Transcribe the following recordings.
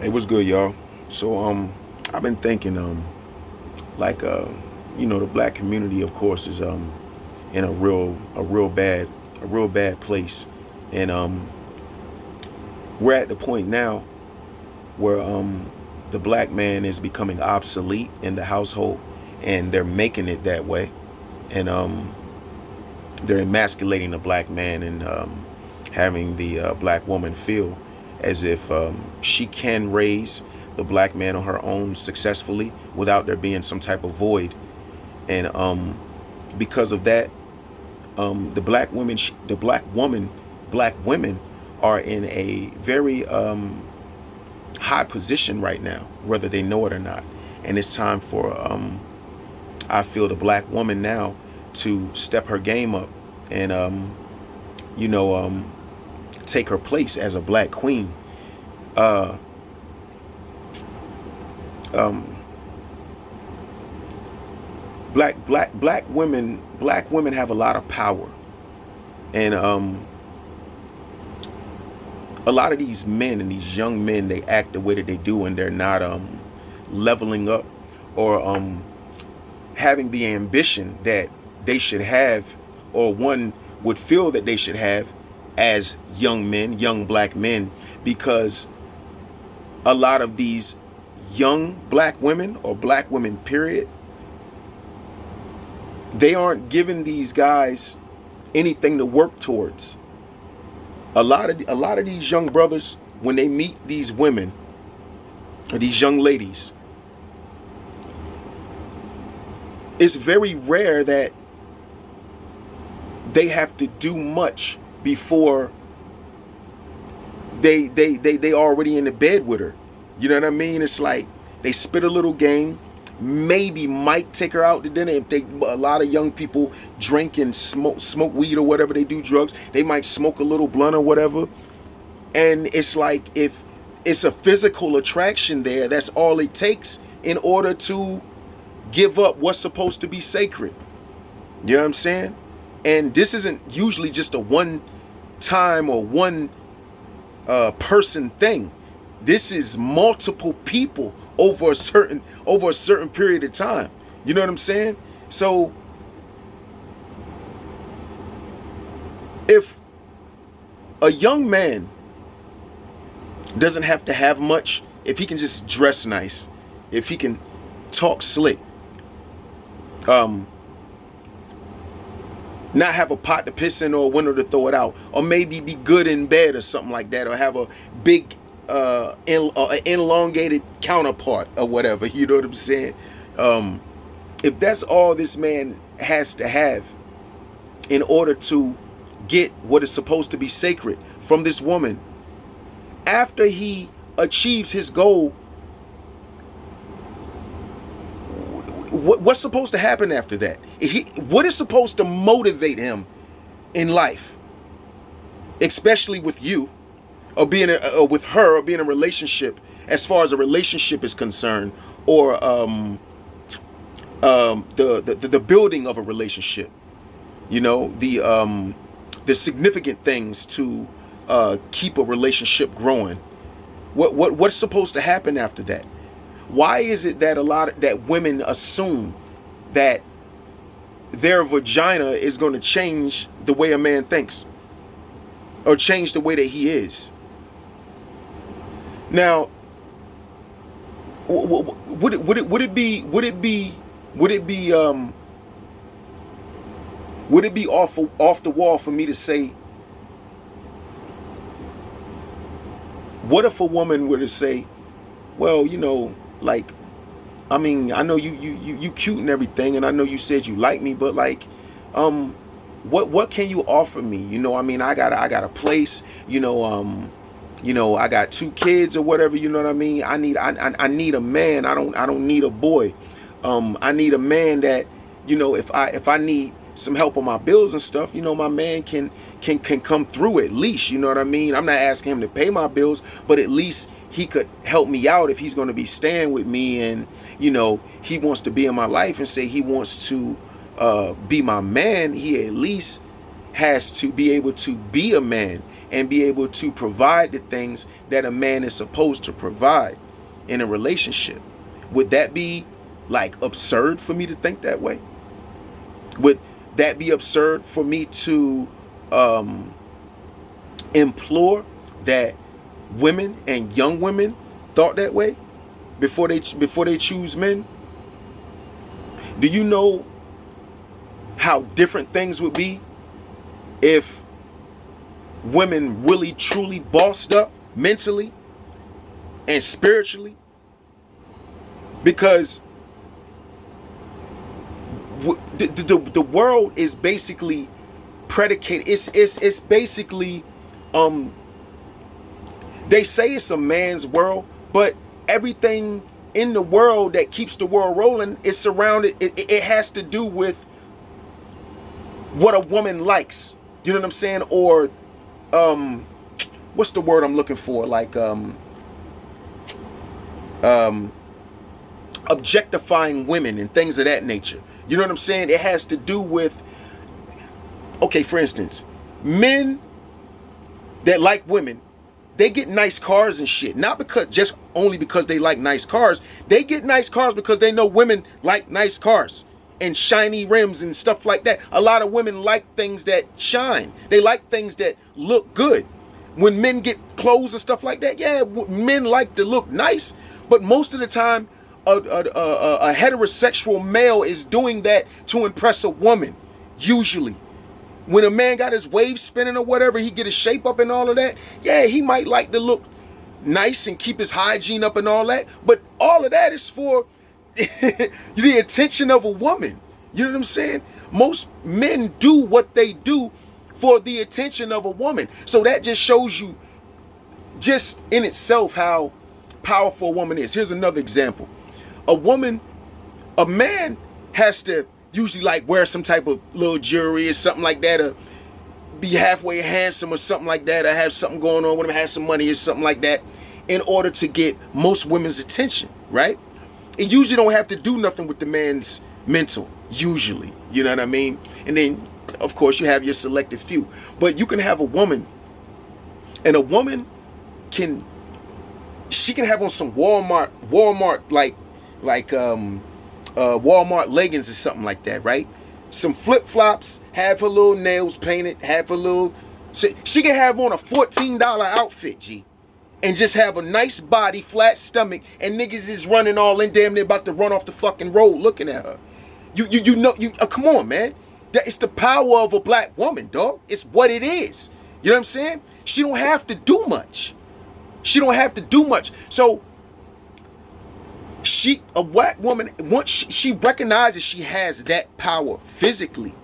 Hey, what's good, y'all? So, I've been thinking, like, the black community, of course, is in a real bad place, and we're at the point now where the black man is becoming obsolete in the household, and they're making it that way, and they're emasculating the black man and having the black woman feel as if she can raise the black man on her own successfully without there being some type of void. And because of that, black women are in a very high position right now, whether they know it or not. And it's time for I feel the black woman now to step her game up and you know um, take her place as a black queen. Uh, um, black women have a lot of power, and a lot of these men and these young men, they act the way that they do, and they're not leveling up or having the ambition that they should have, or one would feel that they should have as young men, young black men, because a lot of these young black women, or black women period, they aren't giving these guys anything to work towards. A lot of these young brothers, when they meet these women or these young ladies, it's very rare that they have to do much before they already in the bed with her. You know what I mean? It's like they spit a little game, maybe might take her out to dinner. If they, a lot of young people drink and smoke weed or whatever, they do drugs, they might smoke a little blunt or whatever. And it's like, if it's a physical attraction there, that's all it takes in order to give up what's supposed to be sacred. You know what I'm saying? And this isn't usually just a one time or one person thing. This is multiple people over a certain period of time. You know what I'm saying? So if a young man doesn't have to have much, if he can just dress nice, if he can talk slick, not have a pot to piss in or a window to throw it out, or maybe be good in bed or something like that, or have a big elongated counterpart or whatever. You know what I'm saying? If that's all this man has to have in order to get what is supposed to be sacred from this woman, after he achieves his goal, what's supposed to happen after that? What is supposed to motivate him in life, especially with you, or with her, or being in a relationship, as far as a relationship is concerned, or the building of a relationship, the significant things to keep a relationship growing. What's supposed to happen after that? Why is it that that women assume that their vagina is going to change the way a man thinks, or change the way that he is? Now, would it be off the wall for me to say, what if a woman were to say, well, like, I mean, I know you cute and everything, and I know you said you like me, but like, what can you offer me? I mean, I got a place, I got 2 kids or whatever, you know what I mean? I need a man. I don't need a boy. I need a man that, if I need some help on my bills and stuff, my man can come through at least, you know what I mean? I'm not asking him to pay my bills, but at least he could help me out if he's going to be staying with me, and he wants to be in my life and say he wants to be my man. He at least has to be able to be a man and be able to provide the things that a man is supposed to provide in a relationship. Would that be like absurd for me to think that way? Would that be absurd for me to implore that women and young women thought that way before they choose men? Do you know how different things would be if women really truly bossed up mentally and spiritually? Because the world is basically predicated. It's basically they say it's a man's world, but everything in the world that keeps the world rolling is surrounded. It has to do with what a woman likes. You know what I'm saying? Or what's the word I'm looking for? Like objectifying women and things of that nature. You know what I'm saying? It has to do with, okay, for instance, men that like women, they get nice cars and shit. Not because just only because they like nice cars. They get nice cars because they know women like nice cars and shiny rims and stuff like that. A lot of women like things that shine. They like things that look good. When men get clothes and stuff like that, yeah, men like to look nice. But most of the time, a heterosexual male is doing that to impress a woman, usually. When a man got his waves spinning or whatever, he get his shape up and all of that, yeah, he might like to look nice and keep his hygiene up and all that. But all of that is for the attention of a woman. You know what I'm saying? Most men do what they do for the attention of a woman. So that just shows you just in itself how powerful a woman is. Here's another example. A man has to usually like wear some type of little jewelry or something like that, or be halfway handsome or something like that, or have something going on with him, have some money or something like that, in order to get most women's attention, right? It usually don't have to do nothing with the man's mental, usually, you know what I mean? And then, of course, you have your selected few. But you can have a woman, and a woman can have on some Walmart Walmart leggings or something like that, right? Some flip-flops, have her little nails painted, have her little... She can have on a $14 outfit, G. And just have a nice body, flat stomach, and niggas is running all in, damn near about to run off the fucking road looking at her. You know, come on, man. It's the power of a black woman, dog. It's what it is. You know what I'm saying? She don't have to do much. She don't have to do much. So, a black woman, once she recognizes she has that power physically,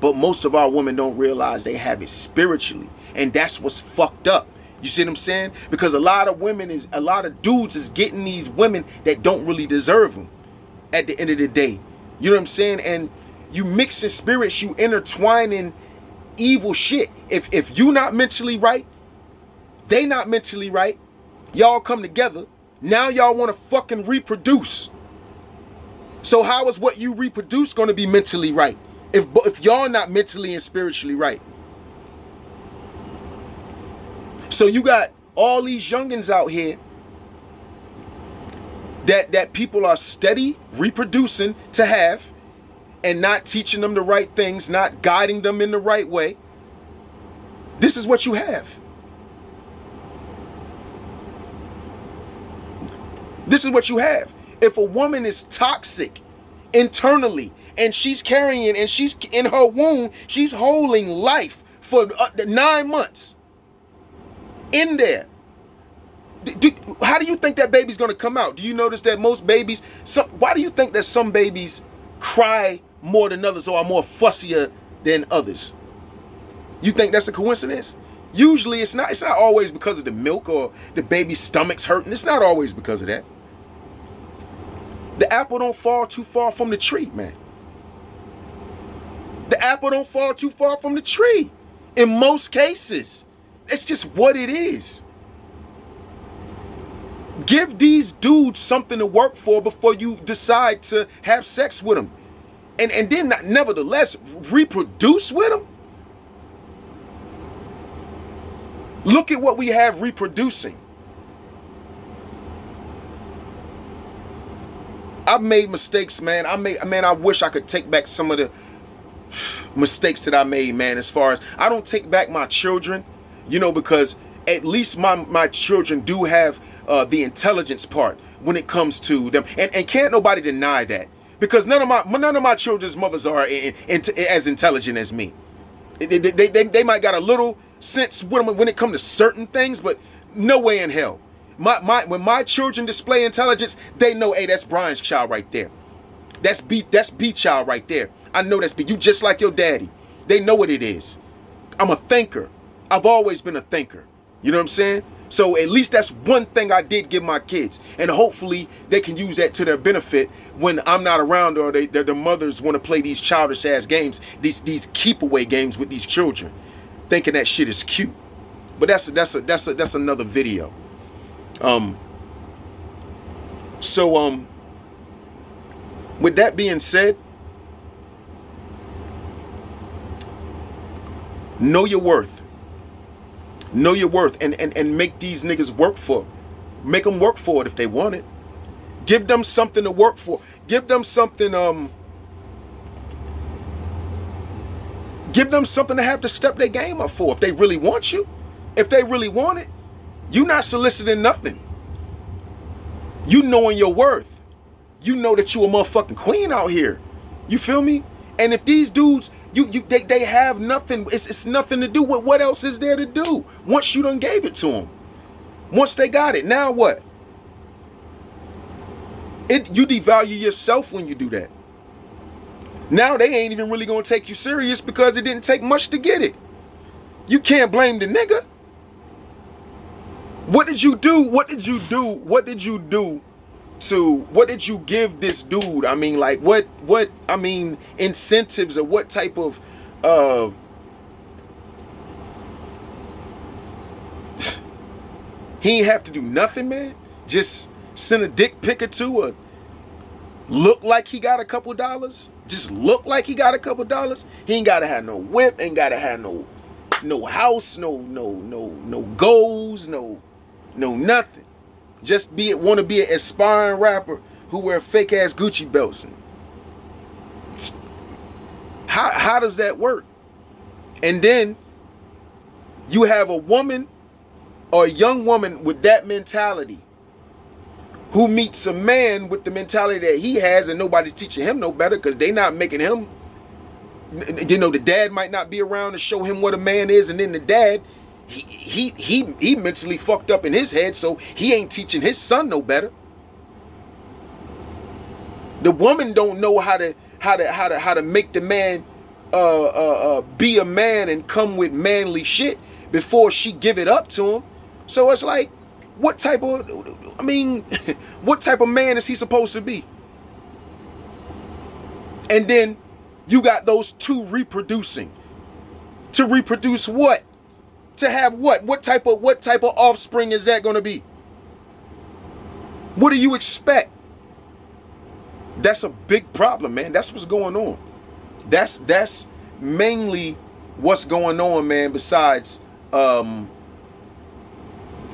but most of our women don't realize they have it spiritually. And that's what's fucked up. You see what I'm saying? Because a lot of dudes is getting these women that don't really deserve them at the end of the day. You know what I'm saying? And you mixing spirits, you intertwining evil shit. If you not mentally right, they not mentally right, y'all come together, now y'all want to fucking reproduce. So how is what you reproduce going to be mentally right if y'all not mentally and spiritually right? So you got all these youngins out here that people are steady reproducing to have and not teaching them the right things, not guiding them in the right way. This is what you have. This is what you have. If a woman is toxic internally and she's carrying and she's in her womb, she's holding life for 9 months in there. How do you think that baby's going to come out? Do you notice that most babies, why do you think that some babies cry more than others or are more fussier than others? You think that's a coincidence? Usually it's not always because of the milk or the baby's stomach's hurting. It's not always because of that. The apple don't fall too far from the tree, man. The apple don't fall too far from the tree. In most cases, it's just what it is. Give these dudes something to work for before you decide to have sex with them. And then nevertheless reproduce with them. Look at what we have reproducing. I've made mistakes, man. I wish I could take back some of the mistakes that I made, man. As far as, I don't take back my children, because at least my children do have the intelligence part when it comes to them, and can't nobody deny that, because none of my children's mothers are as intelligent as me. They might got a little sense when it comes to certain things, but no way in hell. When my children display intelligence, they know, hey, that's Brian's child right there. That's B child right there. I know that's B. You just like your daddy. They know what it is. I'm a thinker. I've always been a thinker. You know what I'm saying? So at least that's one thing I did give my kids, and hopefully they can use that to their benefit when I'm not around, or their mothers want to play these childish ass games, these keep away games with these children, thinking that shit is cute. But that's another video. So with that being said, know your worth. Know your worth, and make these niggas work for. Make them work for it if they want it. Give them something to work for. Give them something to have to step their game up for if they really want you. If they really want it. You not soliciting nothing. You knowing your worth. You know that you a motherfucking queen out here. You feel me? And if these dudes, they have nothing, it's nothing to do with, what else is there to do? Once you done gave it to them. Once they got it, now what? You devalue yourself when you do that. Now they ain't even really gonna take you serious because it didn't take much to get it. You can't blame the nigga. What did you do? What did you give this dude? I mean, like, what incentives, or what type of he ain't have to do nothing, man. Just send a dick pic or two, or look like he got a couple dollars. Just look like he got a couple dollars. He ain't gotta have no whip, ain't gotta have no house, no goals, no nothing. Just want to be an aspiring rapper who wear fake ass Gucci belts. How does that work? And then you have a woman or a young woman with that mentality who meets a man with the mentality that he has, and nobody's teaching him no better because they not making him. The dad might not be around to show him what a man is, and then the dad, he mentally fucked up in his head, so he ain't teaching his son no better. The woman don't know how to make the man be a man and come with manly shit before she give it up to him. So it's like, what type of man is he supposed to be? And then you got those two reproducing. To reproduce what? To have what? What type of offspring is that going to be? What do you expect? That's a big problem, man. That's what's going on. That's mainly what's going on, man, besides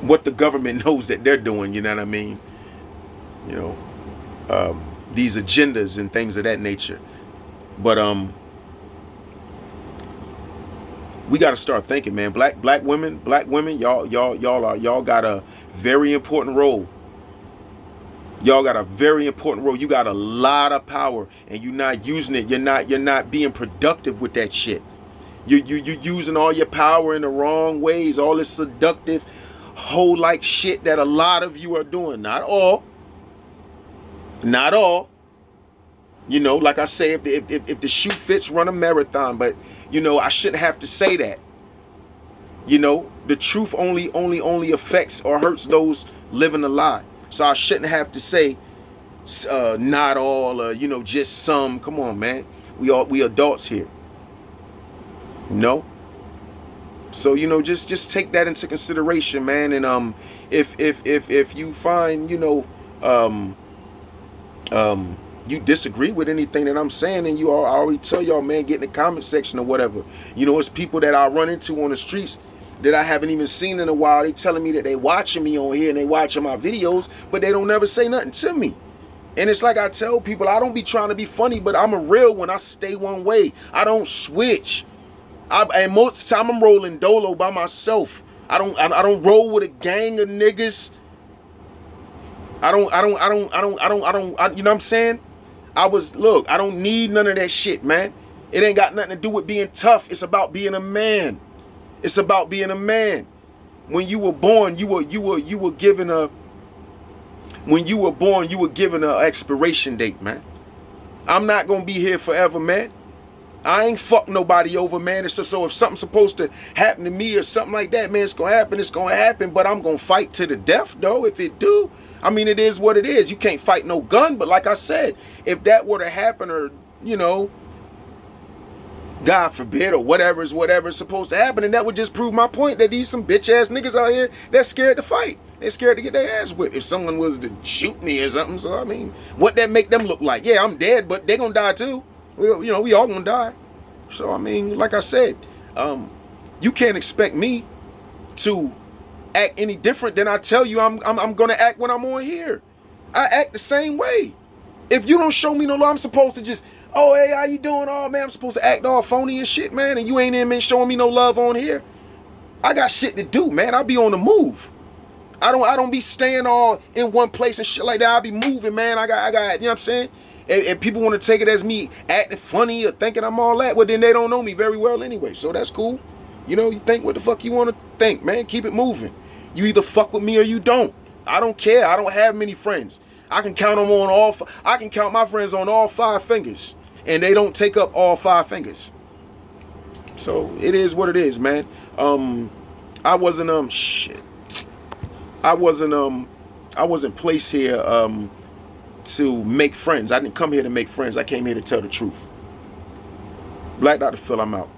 what the government knows that they're doing, you know what I mean? These agendas and things of that nature. But we got to start thinking, man. Black women, y'all got a very important role. Y'all got a very important role. You got a lot of power, and you're not using it. You're not being productive with that shit. You're using all your power in the wrong ways. All this seductive, hoe-like shit that a lot of you are doing. Not all. Like I say, if the shoe fits, run a marathon. But I shouldn't have to say that. The truth only affects or hurts those living a lie. So I shouldn't have to say not all, or just some. Come on, man. We adults here. So just take that into consideration, man. And if you find you disagree with anything that I'm saying, and I already tell y'all, man, get in the comment section or whatever. It's people that I run into on the streets, that I haven't even seen in a while. They telling me that they watching me on here and they watching my videos, but they don't never say nothing to me. And it's like I tell people, I don't be trying to be funny, but I'm a real one. I stay one way. I don't switch. And most of the time I'm rolling dolo by myself. I don't roll with a gang of niggas. You know what I'm saying? I don't need none of that shit, man. It ain't got nothing to do with being tough. It's about being a man. It's about being a man. When you were born, you were given a expiration date, man. I'm not gonna be here forever, man. I ain't fuck nobody over, man. It's just, so if something's supposed to happen to me or something like that, man, it's gonna happen, but I'm gonna fight to the death, though, if it do. I mean, it is what it is. You can't fight no gun, but like I said, if that were to happen, or, you know, God forbid, or whatever's supposed to happen, and that would just prove my point that these some bitch ass niggas out here that's scared to fight. They're scared to get their ass whipped if someone was to shoot me or something. So I mean, what that make them look like? Yeah, I'm dead, but they gonna die too. Well, you know, we all gonna die. So I mean, like I said, you can't expect me to act any different than I tell you I'm gonna act when I'm on here. I act the same way. If you don't show me no love, I'm supposed to just, oh, hey, how you doing? Oh, man, I'm supposed to act all phony and shit, man, and you ain't even been showing me no love on here. I got shit to do, man. I'll be on the move. I don't be staying all in one place and shit like that. I'll be moving, man. I got, you know what I'm saying? And people want to take it as me acting funny or thinking I'm all that, well, then they don't know me very well anyway, so that's cool. You know, you think what the fuck you want to think, man. Keep it moving. You either fuck with me or you don't. I don't care. I don't have many friends. I can count them on I can count my friends on all 5 fingers, and they don't take up all 5 fingers. So it is what it is, man. I wasn't placed here to make friends. I didn't come here to make friends. I came here to tell the truth. Black Dr. Phil, I'm out.